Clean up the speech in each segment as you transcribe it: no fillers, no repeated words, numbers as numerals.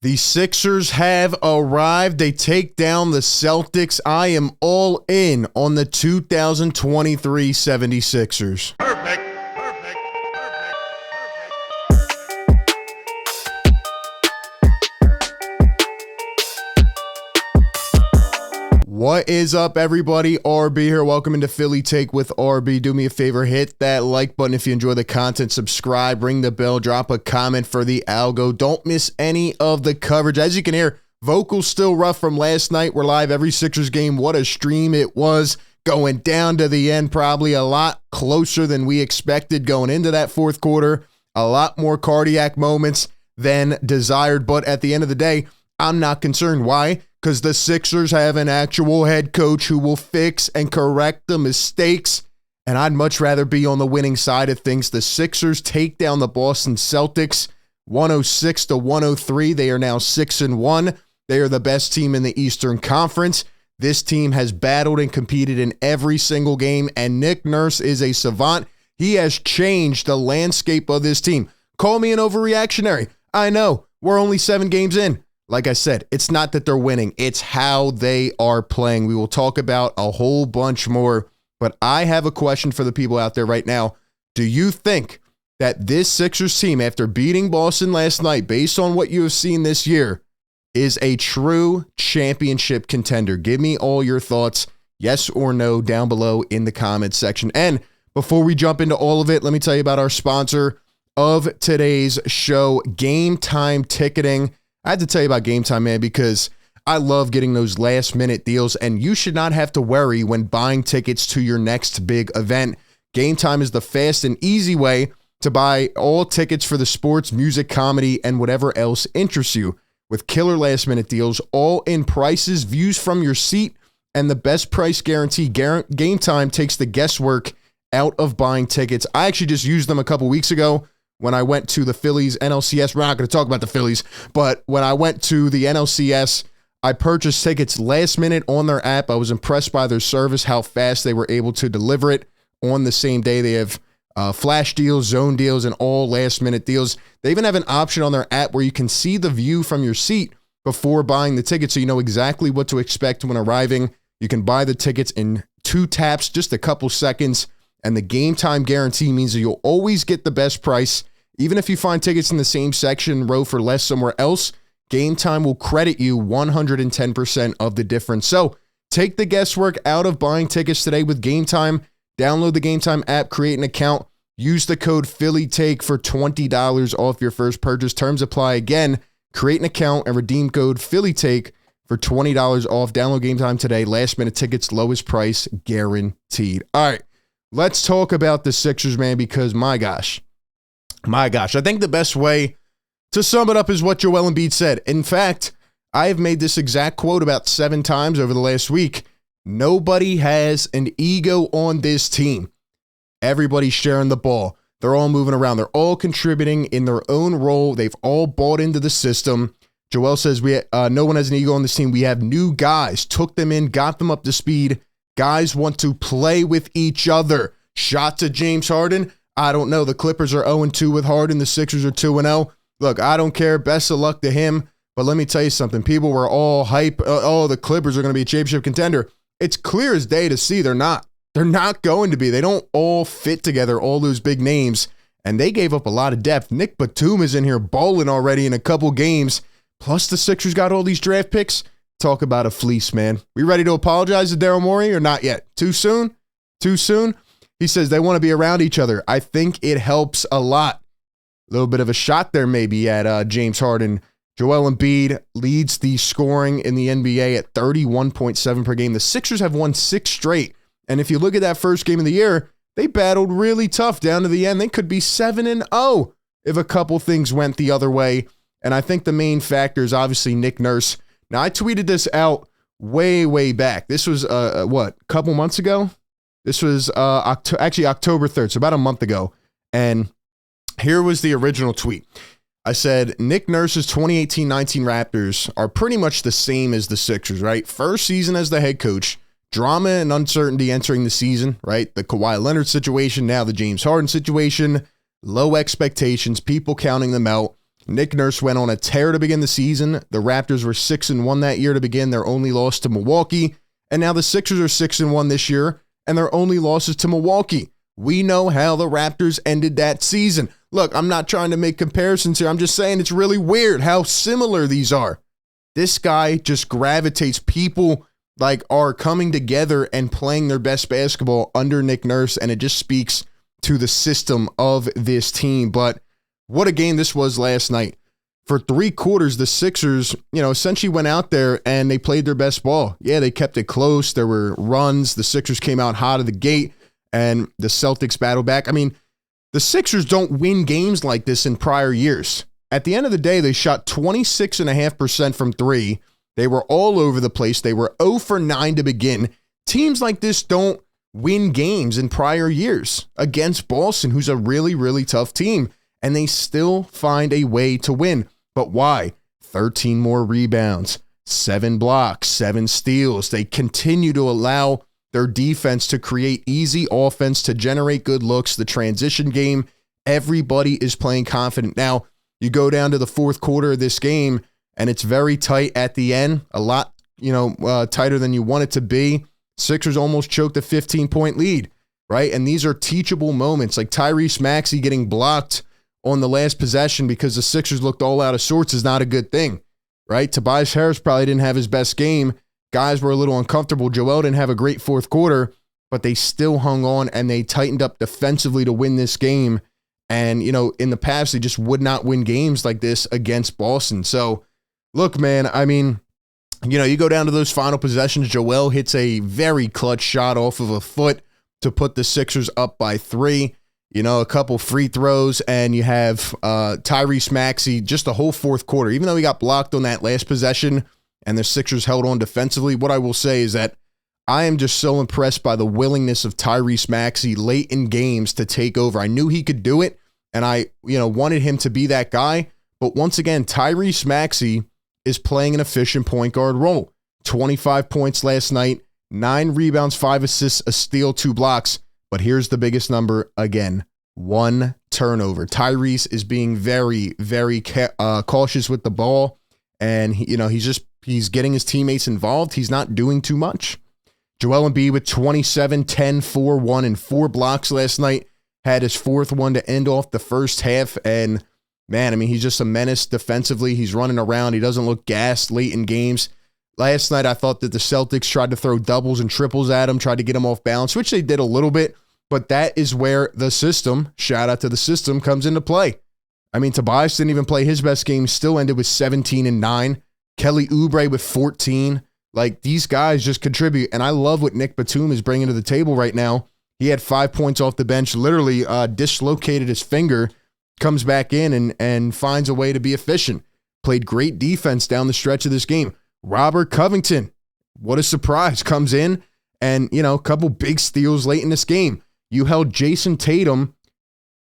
The Sixers have arrived. They take down the Celtics. I am all in on the 2023 76ers. Perfect. What is up, everybody? RB here. Welcome into Philly Take with RB. Do me a favor, hit that like button if you enjoy the content. Subscribe, ring the bell, drop a comment for the algo. Don't miss any of the coverage. As you can hear, vocals still rough from last night. We're live every Sixers game. What a stream it was. Going down to the end, probably a lot closer than we expected going into that fourth quarter. A lot more cardiac moments than desired. But at the end of the day, I'm not concerned. Why? Because the Sixers have an actual head coach who will fix and correct the mistakes, and I'd much rather be on the winning side of things. The Sixers take down the Boston Celtics 106-103. They are now 6-1. They are the best team in the Eastern Conference. This team has battled and competed in every single game, and Nick Nurse is a savant. He has changed the landscape of this team. Call me an overreactionary. I know, we're only 7 games in. Like I said, it's not that they're winning. It's how they are playing. We will talk about a whole bunch more, but I have a question for the people out there right now. Do you think that this Sixers team, after beating Boston last night, based on what you have seen this year, is a true championship contender? Give me all your thoughts, yes or no, down below in the comments section. And before we jump into all of it, let me tell you about our sponsor of today's show, Game Time Ticketing. I had to tell you about Game Time, man, because I love getting those last-minute deals, and you should not have to worry when buying tickets to your next big event. Game Time is the fast and easy way to buy all tickets for the sports, music, comedy, and whatever else interests you. With killer last-minute deals, all in prices, views from your seat, and the best price guarantee. Game Time takes the guesswork out of buying tickets. I actually just used them a couple weeks ago. When I went to the Phillies NLCS, we're not going to talk about the Phillies, but when I went to the NLCS, I purchased tickets last minute on their app. I was impressed by their service, how fast they were able to deliver it on the same day. They have flash deals, zone deals, and all last minute deals. They even have an option on their app where you can see the view from your seat before buying the ticket, so you know exactly what to expect when arriving. You can buy the tickets in 2 taps, just a couple seconds. And the Game Time guarantee means that you'll always get the best price. Even if you find tickets in the same section row for less somewhere else, Game Time will credit you 110% of the difference. So take the guesswork out of buying tickets today with Game Time. Download the Game Time app, create an account, use the code PhillyTake for $20 off your first purchase. Terms apply. Again, create an account and redeem code PhillyTake for $20 off. Download Game Time today. Last minute tickets, lowest price guaranteed. All right. Let's talk about the Sixers, man, because my gosh, I think the best way to sum it up is what Joel Embiid said. In fact, I have made this exact quote about 7 times over the last week. Nobody has an ego on this team. Everybody's sharing the ball. They're all moving around. They're all contributing in their own role. They've all bought into the system. Joel says no one has an ego on this team. We have new guys, took them in, got them up to speed. Guys want to play with each other. Shot to James Harden. I don't know. The Clippers are 0-2 with Harden. The Sixers are 2-0. Look, I don't care. Best of luck to him. But let me tell you something. People were all hype. The Clippers are going to be a championship contender. It's clear as day to see they're not. They're not going to be. They don't all fit together, all those big names. And they gave up a lot of depth. Nick Batum is in here balling already in a couple games. Plus the Sixers got all these draft picks. Talk about a fleece, man. We ready to apologize to Daryl Morey or not yet? Too soon? Too soon? He says they want to be around each other. I think it helps a lot. A little bit of a shot there maybe at James Harden. Joel Embiid leads the scoring in the NBA at 31.7 per game. The Sixers have won 6 straight. And if you look at that first game of the year, they battled really tough down to the end. They could be 7-0 if a couple things went the other way. And I think the main factor is obviously Nick Nurse. Now, I tweeted this out way back. This was, a couple months ago? This was actually October 3rd, so about a month ago. And here was the original tweet. I said, Nick Nurse's 2018-19 Raptors are pretty much the same as the Sixers, right? First season as the head coach, drama and uncertainty entering the season, right? The Kawhi Leonard situation, now the James Harden situation, low expectations, people counting them out. Nick Nurse went on a tear to begin the season. The Raptors were 6-1 that year to begin. Their only loss to Milwaukee. And now the Sixers are 6-1 this year, and their only losses to Milwaukee. We know how the Raptors ended that season. Look, I'm not trying to make comparisons here. I'm just saying it's really weird how similar these are. This guy just gravitates. People like are coming together and playing their best basketball under Nick Nurse, and it just speaks to the system of this team. But what a game this was last night. For 3 quarters, the Sixers, essentially went out there and they played their best ball. Yeah, they kept it close. There were runs. The Sixers came out hot of the gate, and the Celtics battled back. I mean, the Sixers don't win games like this in prior years. At the end of the day, they shot 26.5% from 3. They were all over the place. They were 0 for 9 to begin. Teams like this don't win games in prior years against Boston, who's a really, really tough team, and they still find a way to win. But why? 13 more rebounds, 7 blocks, 7 steals. They continue to allow their defense to create easy offense, to generate good looks, the transition game. Everybody is playing confident. Now, you go down to the fourth quarter of this game, and it's very tight at the end, a lot, tighter than you want it to be. Sixers almost choked a 15-point lead, right? And these are teachable moments, like Tyrese Maxey getting blocked on the last possession because the Sixers looked all out of sorts is not a good thing, right? Tobias Harris probably didn't have his best game. Guys were a little uncomfortable. Joel didn't have a great fourth quarter, but they still hung on and they tightened up defensively to win this game. And, in the past, they just would not win games like this against Boston. So, look, man, I mean, you go down to those final possessions. Joel hits a very clutch shot off of a foot to put the Sixers up by 3. A couple free throws, and you have Tyrese Maxey just the whole fourth quarter. Even though he got blocked on that last possession and the Sixers held on defensively, what I will say is that I am just so impressed by the willingness of Tyrese Maxey late in games to take over. I knew he could do it, and I wanted him to be that guy. But once again, Tyrese Maxey is playing an efficient point guard role. 25 points last night, 9 rebounds, 5 assists, a steal, 2 blocks. But here's the biggest number again, 1 turnover. Tyrese is being very, very cautious with the ball, and he's getting his teammates involved. He's not doing too much. Joel Embiid with 27, 10, 4, 1, and 4 blocks last night. Had his 4th one to end off the first half, and man, I mean, he's just a menace defensively. He's running around. He doesn't look gassed late in games. Last night, I thought that the Celtics tried to throw doubles and triples at him, tried to get him off balance, which they did a little bit, but that is where the system, shout out to the system, comes into play. I mean, Tobias didn't even play his best game, still ended with 17 and 9. Kelly Oubre with 14. Like, these guys just contribute, and I love what Nick Batum is bringing to the table right now. He had 5 points off the bench, literally dislocated his finger, comes back in and finds a way to be efficient. Played great defense down the stretch of this game. Robert Covington, what a surprise, comes in and, a couple big steals late in this game. You held Jason Tatum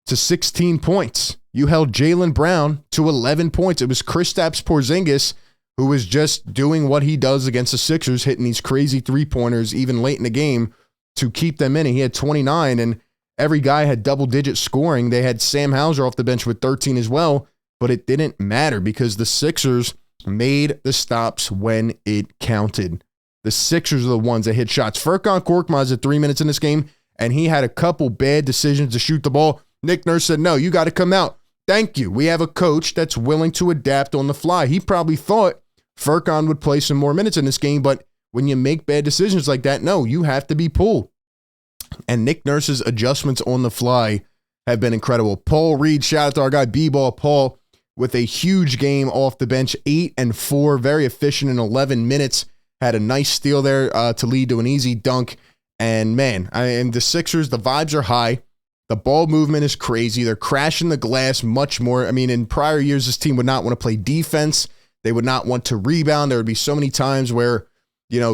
to 16 points. You held Jaylen Brown to 11 points. It was Kristaps Porzingis who was just doing what he does against the Sixers, hitting these crazy three-pointers even late in the game to keep them in. And he had 29, and every guy had double-digit scoring. They had Sam Hauser off the bench with 13 as well, but it didn't matter because the Sixers made the stops when it counted. The Sixers are the ones that hit shots. Furkan Korkmaz at 3 minutes in this game, and he had a couple bad decisions to shoot the ball. Nick Nurse said, no, you got to come out. Thank you. We have a coach that's willing to adapt on the fly. He probably thought Furkan would play some more minutes in this game, but when you make bad decisions like that, no, you have to be pulled. And Nick Nurse's adjustments on the fly have been incredible. Paul Reed, shout out to our guy B-Ball Paul, with a huge game off the bench, 8 and 4, very efficient in 11 minutes. Had a nice steal there to lead to an easy dunk. And man, and the Sixers, the vibes are high. The ball movement is crazy. They're crashing the glass much more. I mean, in prior years, this team would not want to play defense. They would not want to rebound. There would be so many times where,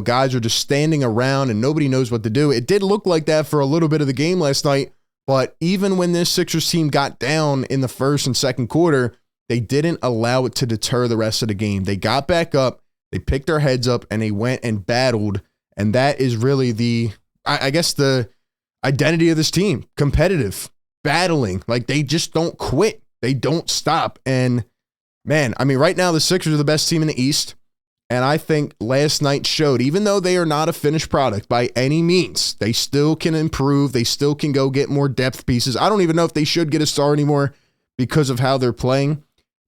guys are just standing around and nobody knows what to do. It did look like that for a little bit of the game last night, but even when this Sixers team got down in the first and second quarter, they didn't allow it to deter the rest of the game. They got back up, they picked their heads up, and they went and battled. And that is really the identity of this team. Competitive, battling. Like, they just don't quit. They don't stop. And Man, I mean, right now the Sixers are the best team in the East. And I think last night showed, even though they are not a finished product by any means, they still can improve. They still can go get more depth pieces. I don't even know if they should get a star anymore because of how they're playing.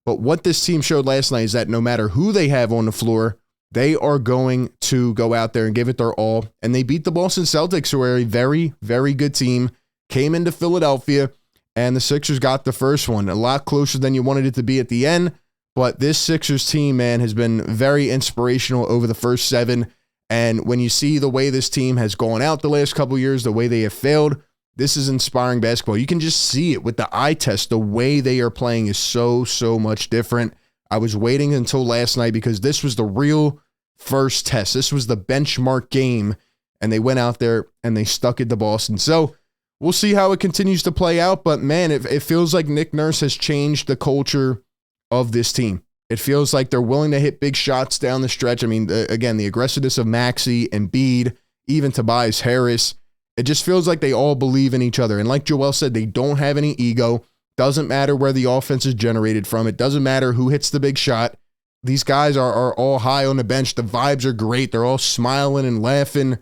But what this team showed last night is that no matter who they have on the floor, they are going to go out there and give it their all. And they beat the Boston Celtics, who are a very, very good team, came into Philadelphia, and the Sixers got the first one. A lot closer than you wanted it to be at the end. But this Sixers team, man, has been very inspirational over the first 7. And when you see the way this team has gone out the last couple of years, the way they have failed, this is inspiring basketball. You can just see it with the eye test. The way they are playing is so much different. I was waiting until last night because this was the real first test. This was the benchmark game, and they went out there and they stuck it to Boston. So we'll see how it continues to play out. But, man, it feels like Nick Nurse has changed the culture of this team. It feels like they're willing to hit big shots down the stretch. I mean, again, the aggressiveness of Maxey and Embiid, even Tobias Harris, it just feels like they all believe in each other. And like Joel said, they don't have any ego. Doesn't matter where the offense is generated from. It doesn't matter who hits the big shot. These guys are all high on the bench. The vibes are great. They're all smiling and laughing.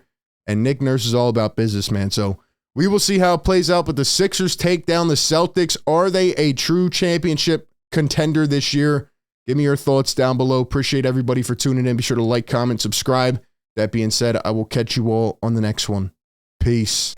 And Nick Nurse is all about business, man. So we will see how it plays out. But the Sixers take down the Celtics. Are they a true championship contender this year? Give me your thoughts down below. Appreciate everybody for tuning in. Be sure to like, comment, subscribe. That being said, I will catch you all on the next one. Peace.